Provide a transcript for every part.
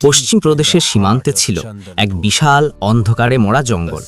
পশ্চিম প্রদেশের সীমান্তে ছিল এক বিশাল অন্ধকারে মোড়া জঙ্গল,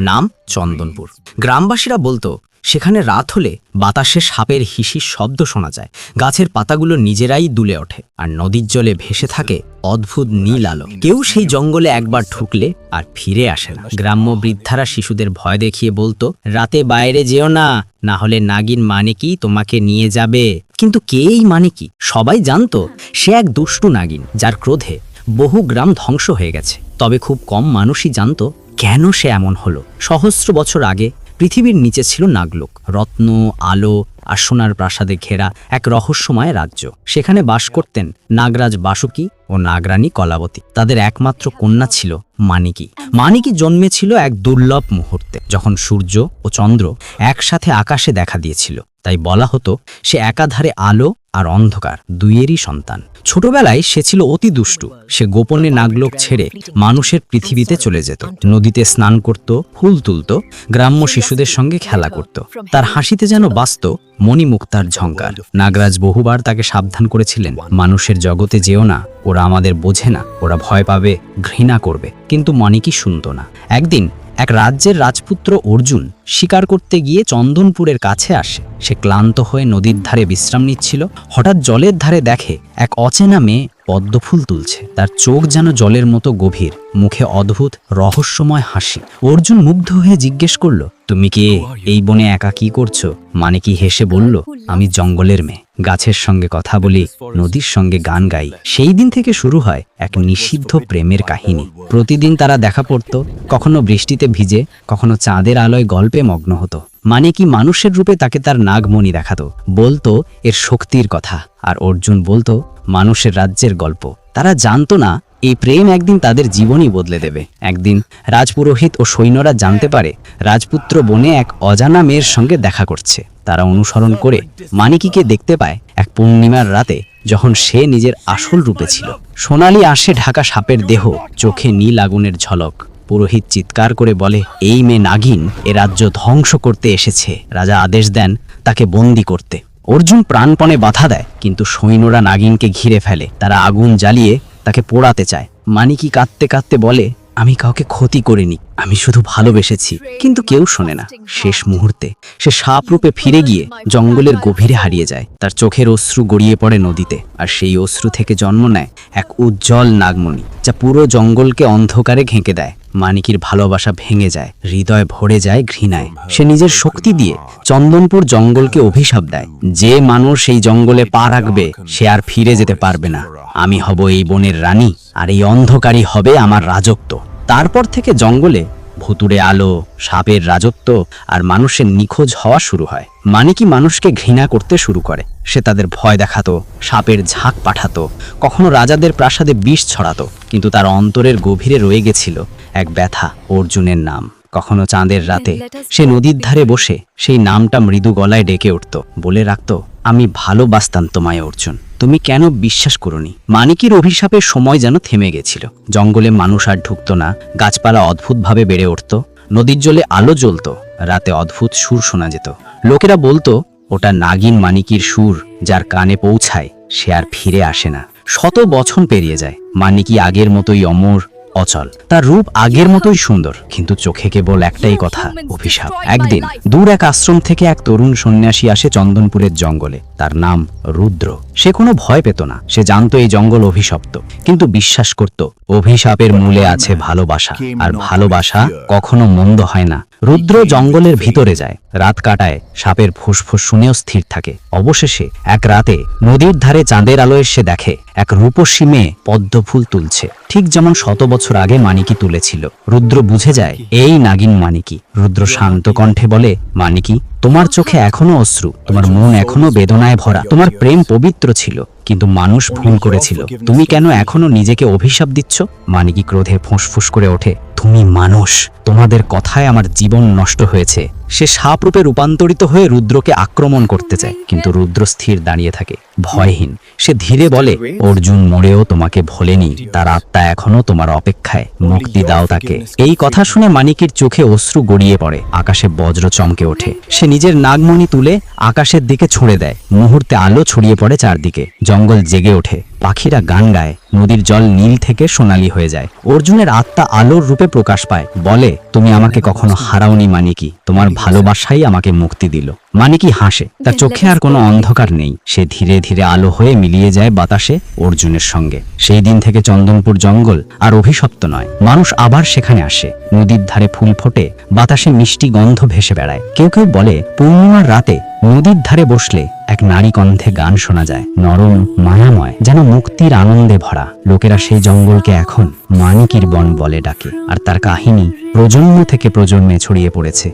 নাম চন্দনপুর। গ্রামবাসীরা বলতো সেখানে রাত হলে বাতাসে সাপের হিসির শব্দ শোনা যায়, গাছের পাতাগুলো নিজেরাই দুলে ওঠে, আর নদীর জলে ভেসে থাকে অদ্ভুত নীল আলো। কেউ সেই জঙ্গলে একবার ঢুকলে আর ফিরে আসে না। গ্রাম্য বৃদ্ধারা শিশুদের ভয় দেখিয়ে বলতো, রাতে বাইরে যেও না, না হলে নাগিন মানিকি তোমাকে নিয়ে যাবে। কিন্তু কে এই মানিকি? সবাই জানতো সে এক দুষ্টু নাগিন, যার ক্রোধে বহু গ্রাম ধ্বংস হয়ে গেছে। তবে খুব কম মানুষই জানতো কেন সে এমন হলো। সহস্র বছর আগে পৃথিবীর নিচে ছিল নাগলোক, রত্ন, আলো আর সোনার প্রাসাদে ঘেরা এক রহস্যময় রাজ্য। সেখানে বাস করতেন নাগরাজ বাসুকি ও নাগরানী কলাবতী। তাদের একমাত্র কন্যা ছিল মানিকি। মানিকি জন্মেছিল এক দুর্লভ মুহূর্তে, যখন সূর্য ও চন্দ্র একসাথে আকাশে দেখা দিয়েছিল। তাই বলা হতো সে একাধারে আলো আর অন্ধকার দুইয়েরই সন্তান। ছোটবেলায় সে ছিল অতি দুষ্টু। সে গোপনে নাগলোক ছেড়ে মানুষের পৃথিবীতে চলে যেত, নদীতে স্নান করত, ফুল তুলত, গ্রাম্য শিশুদের সঙ্গে খেলা করত। তার হাসিতে যেন বাস্ত মণিমুক্তার ঝঙ্কার। নাগরাজ বহুবার তাকে সাবধান করেছিলেন, মানুষের জগতে যেও না, ওরা আমাদের বোঝে না, ওরা ভয় পাবে, ঘৃণা করবে। কিন্তু মানিকি শুনত না। একদিন এক রাজ্যের রাজপুত্র অর্জুন শিকার করতে গিয়ে চন্দনপুরের কাছে আসে। সে ক্লান্ত হয়ে নদীর ধারে বিশ্রাম নিচ্ছিল। হঠাৎ জলের ধারে দেখে এক অচেনা মেয়ে পদ্মফুল তুলছে। তার চোখ যেন জলের মতো গভীর, মুখে অদ্ভুত রহস্যময় হাসি। অর্জুন মুগ্ধ হয়ে জিজ্ঞেস করল, তুমি কে? এই বনে একা কি করছো? মানিকি হেসে বলল, আমি জঙ্গলের মেয়ে, গাছের সঙ্গে কথা বলি, নদীর সঙ্গে গান গাই। সেই দিন থেকে শুরু হয় এক নিষিদ্ধ প্রেমের কাহিনী। প্রতিদিন তারা দেখা পড়ত, কখনো বৃষ্টিতে ভিজে, কখনো চাঁদের আলোয় গল্পে মগ্ন হতো। মানিকি মানুষের রূপে তাকে তার নাগমণি দেখাতো, বলতো এর শক্তির কথা, আর অর্জুন বলতো মানুষের রাজ্যের গল্প। তারা জানতো না এই প্রেম একদিন তাদের জীবনই বদলে দেবে। একদিন রাজপুরোহিত ও সৈন্যরা জানতে পারে রাজপুত্র বনে এক অজানা মেয়ের সঙ্গে দেখা করছে। তারা অনুসরণ করে মানিকিকে দেখতে পায় এক পূর্ণিমার রাতে, যখন সে নিজের আসল রূপে ছিল। সোনালি আঁশে ঢাকা সাপের দেহ, চোখে নীল আগুনের ঝলক। পুরোহিত চিৎকার করে বলে, এই মেয়ে নাগিন, এ রাজ্য ধ্বংস করতে এসেছে। রাজা আদেশ দেন তাকে বন্দি করতে। অর্জুন প্রাণপণে বাধা দেয়, কিন্তু সৈন্যরা নাগিনকে ঘিরে ফেলে। তারা আগুন জ্বালিয়ে তাকে পোড়াতে চায়। মানিকি কাঁদতে কাঁদতে বলে, আমি কাউকে ক্ষতি করিনি, আমি শুধু ভালোবেসেছি। কিন্তু কেউ শোনে না। শেষ মুহূর্তে সে সাপ রূপে ফিরে গিয়ে জঙ্গলের গভীরে হারিয়ে যায়। তার চোখের অশ্রু গড়িয়ে পড়ে নদীতে, আর সেই অশ্রু থেকে জন্ম নেয় এক উজ্জ্বল নাগমণি, যা পুরো জঙ্গলকে অন্ধকারে ঘেঁকে দেয়। মানিকির ভালোবাসা ভেঙে যায়, হৃদয় ভরে যায় ঘৃণায়। সে নিজের শক্তি দিয়ে চন্দনপুর জঙ্গলকে অভিশাপ দেয়, যে মানুষ এই জঙ্গলে পা রাখবে সে আর ফিরে যেতে পারবে না। আমি হব এই বনের রানী, আর এই অন্ধকারই হবে আমার রাজত্ব। তারপর থেকে জঙ্গলে ভুতুড়ে আলো, সাপের রাজত্ব আর মানুষের নিখোঁজ হওয়া শুরু হয়। মানিকি মানুষকে ঘৃণা করতে শুরু করে। সে তাদের ভয় দেখাতো, সাপের ঝাঁক পাঠাতো, কখনো রাজাদের প্রাসাদে বিষ ছড়াতো। কিন্তু তার অন্তরের গভীরে রয়ে গেছিল এক ব্যথা, অর্জুনের নাম। কখনো চাঁদের রাতে সে নদীর ধারে বসে সেই নামটা মৃদু গলায় ডেকে উঠত, বলে রাখত, আমি ভালোবাসতাম তোমায় অর্জুন, তুমি কেন বিশ্বাস করোনি? মানিকির অভিশাপের সময় যেন থেমে গেছিল। জঙ্গলে মানুষ আর ঢুকতো না, গাছপালা অদ্ভুতভাবে বেড়ে উঠত, নদীর জলে আলো জ্বলত, রাতে অদ্ভুত সুর শোনা যেত। লোকেরা বলতো ওটা নাগিন মানিকির সুর, যার কানে পৌঁছায় সে আর ফিরে আসে না। শত বছর পেরিয়ে যায়, মানিকি আগের মতোই অমর, অচল। তার রূপ আগের মতোই সুন্দর, কিন্তু চোখে কেবল একটাই কথা, অভিশাপ। একদিন দূর এক আশ্রম থেকে এক তরুণ সন্ন্যাসী আসে চন্দনপুরের জঙ্গলে। তার নাম রুদ্র। সে কোনো ভয় পেত না। সে জানতো এই জঙ্গল অভিশপ্ত, কিন্তু বিশ্বাস করত অভিশাপের মূলে আছে ভালোবাসা, আর ভালোবাসা কখনো মন্দ হয় না। রুদ্র জঙ্গলের ভিতরে যায়, রাত কাটায়, সাপের ফুসফুস শুনেও স্থির থাকে। অবশেষে এক রাতে নদীর ধারে চাঁদের আলোয় সে দেখে এক রূপসী মেয়ে পদ্মফুল তুলছে, ঠিক যেমন শত বছর আগে মানিকি তুলেছিল। রুদ্র বুঝে যায় এই নাগিন মানিকি। রুদ্র শান্ত কণ্ঠে বলে, মানিকি, তোমার চোখে এখনো অশ্রু, তোমার মন এখনো বেদনায় ভরা, তোমার প্রেম পবিত্র ছিল, কিন্তু মানুষ ভুল করেছিল। তুমি কেন এখনো নিজেকে অভিশাপ দিচ্ছ? মানিকি ক্রোধে ফুঁসফুস করে ওঠে, তুমি মানুষ, তোমাদের কথায় আমার জীবন নষ্ট হয়েছে, সে সাপরূপে রূপান্তরিত হয়ে রুদ্রকে আক্রমণ করতে চায়, কিন্তু রুদ্র স্থির দাঁড়িয়ে থাকে, ভয়হীন। সে ধীরে বলে, অর্জুন মরেও তোমাকে ভোলেনি, তার আত্মা এখনো তোমার অপেক্ষায়, মুক্তি দাও তাকে। এই কথা শুনে মানিকের চোখে অশ্রু গড়িয়ে পড়ে, আকাশে বজ্র চমকে ওঠে। সে নিজের নাগমণি তুলে আকাশের দিকে ছুঁড়ে দেয়, মুহূর্তে আলো ছড়িয়ে পড়ে চারদিকে, জঙ্গল জেগে ওঠে, পাখিরা গান গায়, নদীর জল নীল থেকে সোনালী হয়ে যায়। অর্জুনের আত্মা আলোর রূপে প্রকাশ পায়, বলে, তুমি আমাকে কখনো হারাওনি মানিকি, তোমার ভালোবাসাই আমাকে মুক্তি দিল। মানিকি হাসে, তার চোখে আর কোনো অন্ধকার নেই। সে ধীরে ধীরে আলো হয়ে মিলিয়ে যায় বাতাসে অর্জুনের সঙ্গে। সেই দিন থেকে চন্দনপুর জঙ্গল আর অভিশপ্ত নয়, মানুষ আবার সেখানে আসে। নদীর ধারে ফুল ফোটে, বাতাসে মিষ্টি গন্ধ ভেসে বেড়ায়। কেউ কেউ বলে, পূর্ণিমার রাতে নদীর ধারে বসলে এক নারী কণ্ঠে গান শোনা যায়, নরম, মায়াময়, যেন মুক্তির আনন্দে ভরা। লোকেরা সেই জঙ্গলকে এখন মানিকির বন বলে ডাকে, আর তার কাহিনী প্রজন্ম থেকে প্রজন্মে ছড়িয়ে পড়েছে।